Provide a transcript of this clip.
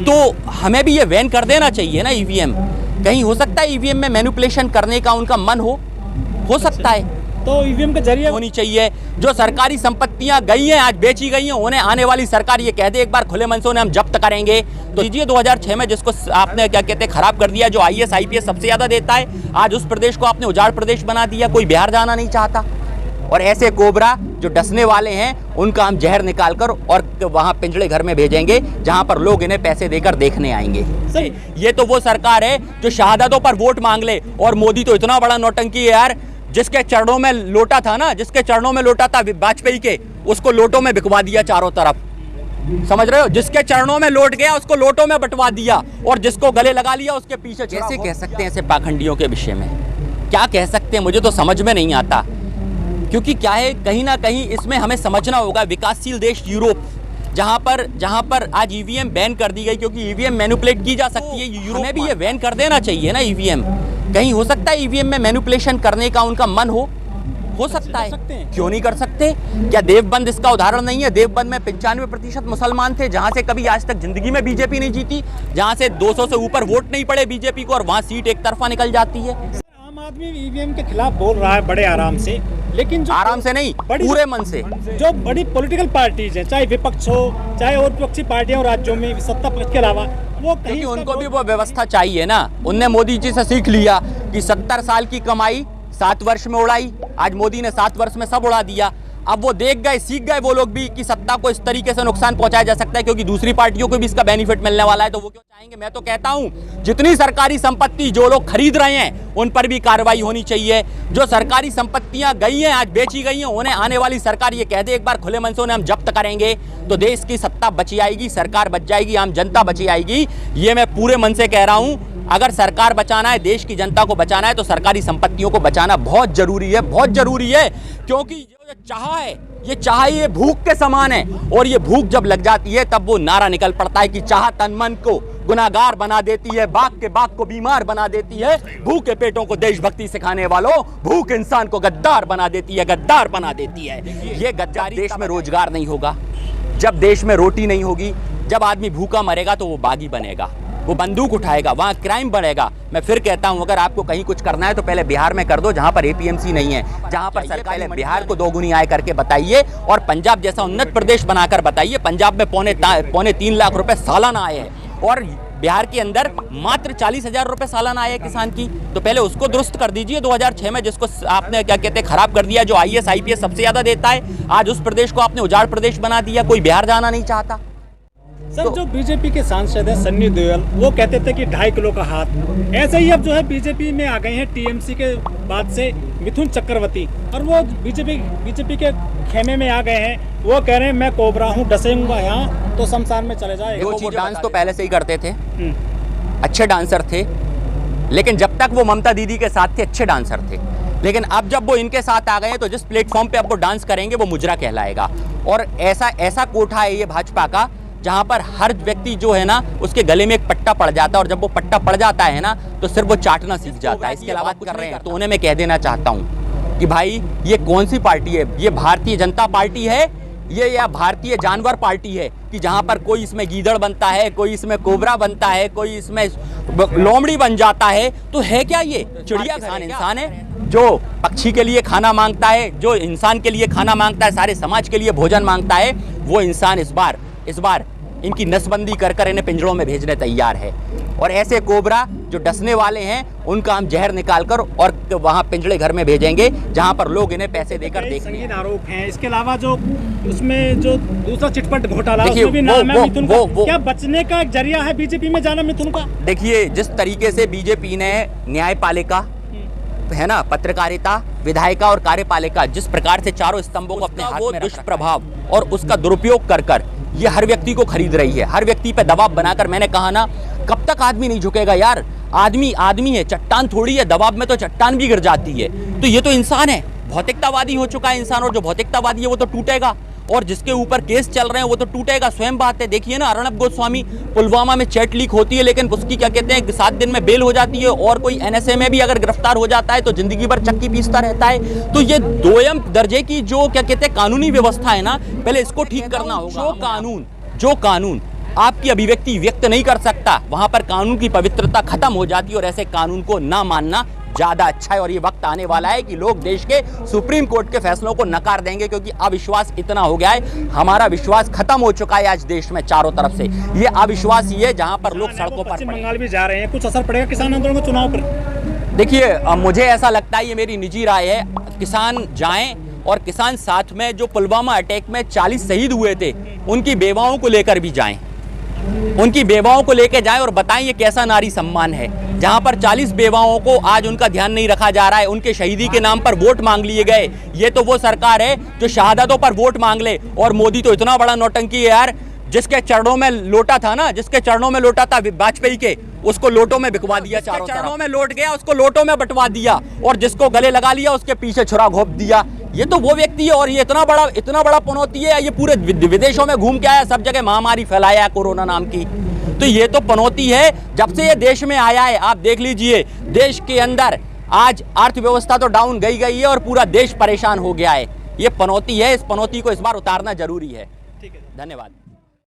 तो हमें भी ये बैन कर देना चाहिए ना ईवीएम। कहीं हो सकता है ईवीएम में मैनिपुलेशन करने का उनका मन हो सकता है, तो ईवीएम के जरिए होनी चाहिए। जो सरकारी संपत्तियां गई हैं, आज बेची गई हैं, उन्हें आने वाली सरकार ये कह दे एक बार खुले मन से उन्हें हम जब्त करेंगे। तो दीजिए 2006 में जिसको आपने क्या कहते हैं खराब कर दिया, जो आईएएस आईपीएस सबसे ज्यादा देता है, आज उस प्रदेश को आपने उजाड़ प्रदेश बना दिया। कोई बिहार जाना नहीं चाहता। और ऐसे कोबरा जो डसने वाले हैं उनका हम जहर निकाल कर और वहां पिंजड़े घर में भेजेंगे, जहां पर लोग इन्हें पैसे देकर देखने आएंगे। सही। ये तो वो सरकार है जो शहादतों पर वोट मांग ले। और मोदी तो इतना बड़ा नौटंकी है यार, जिसके चरणों में लोटा था ना, जिसके चरणों में लोटा था वाजपेयी के, उसको लोटों में बिकवा दिया चारों तरफ। समझ रहे हो? जिसके चरणों में लौट गया उसको लोटों में बंटवा दिया, और जिसको गले लगा लिया उसके पीछे। कैसे कह सकते हैं ऐसे पाखंडियों के विषय में? क्या कह सकते हैं? मुझे तो समझ में नहीं आता। क्योंकि क्या है, कहीं ना कहीं इसमें हमें समझना होगा, विकासशील देश यूरोप जहां पर आज ईवीएम बैन कर दी गई, क्योंकि ईवीएम मैनिपुलेट की जा सकती है। यूरोप में भी ये बैन कर देना चाहिए ना ईवीएम। कहीं हो सकता है ईवीएम में मैनिपुलेशन करने का उनका मन हो सकता है। क्यों नहीं कर सकते? क्या देवबंद इसका उदाहरण नहीं है? देवबंद में 95% मुसलमान थे, जहां से कभी आज तक जिंदगी में बीजेपी नहीं जीती, जहां से 200 से ऊपर वोट नहीं पड़े बीजेपी को, और वहां सीट एक तरफा निकल जाती है। आम आदमी ईवीएम के खिलाफ बोल रहा है बड़े आराम से, लेकिन जो आराम से नहीं, पूरे मन से। जो बड़ी पॉलिटिकल पार्टीज हैं, चाहे विपक्ष हो चाहे और विपक्षी पार्टियां हो राज्यों में, सत्ता पक्ष के अलावा, वो कहीं उनको भी वो व्यवस्था चाहिए ना। उनने मोदी जी से सीख लिया कि 70 साल की कमाई 7 वर्ष में उड़ाई। आज मोदी ने 7 वर्ष में सब उड़ा दिया। अब वो देख गए, सीख गए वो लोग भी कि सत्ता को इस तरीके से नुकसान पहुंचाया जा सकता है, क्योंकि दूसरी पार्टियों को भी इसका बेनिफिट मिलने वाला है। तो वो क्यों चाहेंगे? मैं तो कहता हूं जितनी सरकारी संपत्ति जो लोग खरीद रहे हैं उन पर भी कार्रवाई होनी चाहिए। जो सरकारी संपत्तियां गई हैं, आज बेची गई हैं, उन्हें आने वाली सरकार ये कह दे एक बार खुले मन से उन्हें हम जब्त करेंगे, तो देश की सत्ता बची आएगी, सरकार बच जाएगी, आम जनता बची आएगी। ये मैं पूरे मन से कह रहा हूं। अगर सरकार बचाना है, देश की जनता को बचाना है, तो सरकारी संपत्तियों को बचाना बहुत जरूरी है, बहुत जरूरी है। क्योंकि ये चाह ये भूख के समान है, और ये भूख जब लग जाती है तब वो नारा निकल पड़ता है कि चाह तन मन को गुनाहगार बना देती है, बाग के बाग को बीमार बना देती है, भूखे पेटों को देशभक्ति सिखाने वालों, भूख इंसान को गद्दार बना देती है, गद्दार बना देती है। ये गद्दारी देश में रोजगार नहीं होगा, जब देश में रोटी नहीं होगी, जब आदमी भूखा मरेगा तो वो बागी बनेगा, वो बंदूक उठाएगा, वहाँ क्राइम बढ़ेगा। मैं फिर कहता हूँ, अगर आपको कहीं कुछ करना है तो पहले बिहार में कर दो, जहाँ पर एपीएमसी नहीं है, जहाँ पर सरकार, बिहार को 2 गुनी आय करके बताइए, और पंजाब जैसा उन्नत प्रदेश बनाकर बताइए। पंजाब में पौने 3 लाख रुपए सालाना आए हैं, और बिहार के अंदर मात्र 40,000 रुपए सालाना आए किसान की। तो पहले उसको दुरुस्त कर दीजिए 2006 में, जिसको आपने क्या कहते हैं खराब कर दिया, जो आईएएस आईपीएस सबसे ज्यादा देता है। आज उस प्रदेश को आपने उजाड़ प्रदेश बना दिया। कोई बिहार जाना नहीं चाहता। सर, जो बीजेपी के सांसद हैं सन्नी देओल, वो कहते थे कि 2.5 किलो का हाथ, ऐसे ही अब जो है बीजेपी में आ गए हैं टीएमसी के बाद से मिथुन चक्रवर्ती, और वो बीजेपी के खेमे में आ गए हैं। वो कह रहे हैं मैं कोबरा हूँ, डसेंगा यहाँ तो शमशान में चले जाए। वो डांस तो पहले से ही करते थे, अच्छे डांसर थे, लेकिन जब तक वो ममता दीदी के साथ थे अच्छे डांसर थे। लेकिन अब जब वो इनके साथ आ गए हैं, तो जिस प्लेटफॉर्म पे अब वो डांस करेंगे वो मुजरा कहलाएगा। और ऐसा कोठा है ये भाजपा का, जहां पर हर व्यक्ति जो है ना, उसके गले में एक पट्टा पड़ जाता है, और जब वो पट्टा पड़ जाता है ना, तो सिर्फ वो चाटना सीख जाता है। इसके अलावा कुछ कर रहे हैं। तो उन्हें मैं कह देना चाहता हूं कि भाई ये कौन सी पार्टी है? ये भारतीय जनता पार्टी है, ये या भारतीय जानवर पार्टी है, कि जहां पर कोई इसमें गीदड़ बनता है, कोई इसमें कोबरा बनता है, कोई इसमें लोमड़ी बन जाता है। तो है क्या ये? चिड़िया इंसान है जो पक्षी के लिए खाना मांगता है, जो इंसान के लिए खाना मांगता है, सारे समाज के लिए भोजन मांगता है। वो इंसान इस बार इनकी नसबंदी कर इन्हें पिंजड़ों में भेजने तैयार है। और ऐसे कोबरा जो डसने वाले हैं उनका हम जहर निकाल कर और वहां पिंजड़े घर में भेजेंगे, जहां पर लोग इन्हें पैसे देकर देखने। संगीन आरोप हैं। इसके अलावा जो उसमें जो दूसरा चिटफंड घोटाला, उसमें भी नाम है मिथुन का। क्या बचने का एक जरिया है बीजेपी में जाना मिथुन का? देखिए, जिस तरीके से बीजेपी ने न्यायपालिका है ना, पत्रकारिता, विधायिका और कार्यपालिका, जिस प्रकार से चारों स्तंभों को अपने हाथ में दुष्प्रभाव और उसका दुरुपयोग कर ये हर व्यक्ति को खरीद रही है, हर व्यक्ति पे दबाव बनाकर। मैंने कहा ना, कब तक आदमी नहीं झुकेगा यार? आदमी है, चट्टान थोड़ी है। दबाव में तो चट्टान भी गिर जाती है। तो ये तो इंसान है, भौतिकतावादी हो चुका है इंसान, और जो भौतिकतावादी है वो तो टूटेगा, और जिसके ऊपर केस चल रहे हैं वो तो टूटेगा। स्वयं बात है। देखिए ना, अर्नब गोस्वामी, पुलवामा में चैट लीक होती है, लेकिन उसकी क्या कहते हैं 7 दिन में बेल हो जाती है, और कोई एनएसए में भी अगर गिरफ्तार हो जाता है तो जिंदगी भर चक्की पीसता रहता है। तो ये दोयम दर्जे की जो क्या कहते हैं कानूनी व्यवस्था है ना, पहले इसको ठीक करना होगा। जो कानून आपकी अभिव्यक्ति व्यक्त नहीं कर सकता, वहां पर कानून की पवित्रता खत्म हो जाती है और ऐसे कानून को ना मानना ज़्यादा अच्छा है। और ये वक्त आने वाला है कि लोग देश के सुप्रीम कोर्ट के फैसलों को नकार देंगे, क्योंकि अविश्वास इतना हो गया है, हमारा विश्वास खत्म हो चुका है आज देश में चारों तरफ से। ये अविश्वास ही है जहां पर लोग सड़कों पर पश्चिम बंगाल भी जा रहे हैं, कुछ असर पड़ेगा किसान आंदोलन के चुनाव पर? देखिए, मुझे ऐसा लगता है, ये मेरी निजी राय है, किसान जाएं और किसान साथ में जो पुलवामा अटैक में 40 शहीद हुए थे उनकी बेवाओं को लेकर भी जाएं, उनकी बेवाओं को लेकर जाएं और बताएं ये कैसा नारी सम्मान है। जहां पर 40 बेवाओं को आज उनका ध्यान नहीं रखा जा रहा है, उनके शहीदी के नाम पर वोट मांग लिए गए। ये तो वो सरकार है जो शहादतों पर वोट मांग ले। और मोदी तो इतना बड़ा नौटंकी है यार, जिसके चरणों में लोटा था ना, जिसके चरणों में लोटा था वाजपेयी के, उसको लोटों में बिकवा दिया, चारों चरणों में लोट गया उसको लोटों में बंटवा दिया, और जिसको गले लगा लिया उसके पीछे छुरा घोंप दिया। ये तो वो व्यक्ति है, और ये इतना बड़ा पनौती है। ये पूरे विदेशों में घूम के आया, सब जगह महामारी फैलाया है कोरोना नाम की। तो ये तो पनौती है जब से ये देश में आया है। आप देख लीजिए, देश के अंदर आज अर्थव्यवस्था तो डाउन गई है और पूरा देश परेशान हो गया है। ये पनौती है, इस पनौती को इस बार उतारना जरूरी है। ठीक है, धन्यवाद।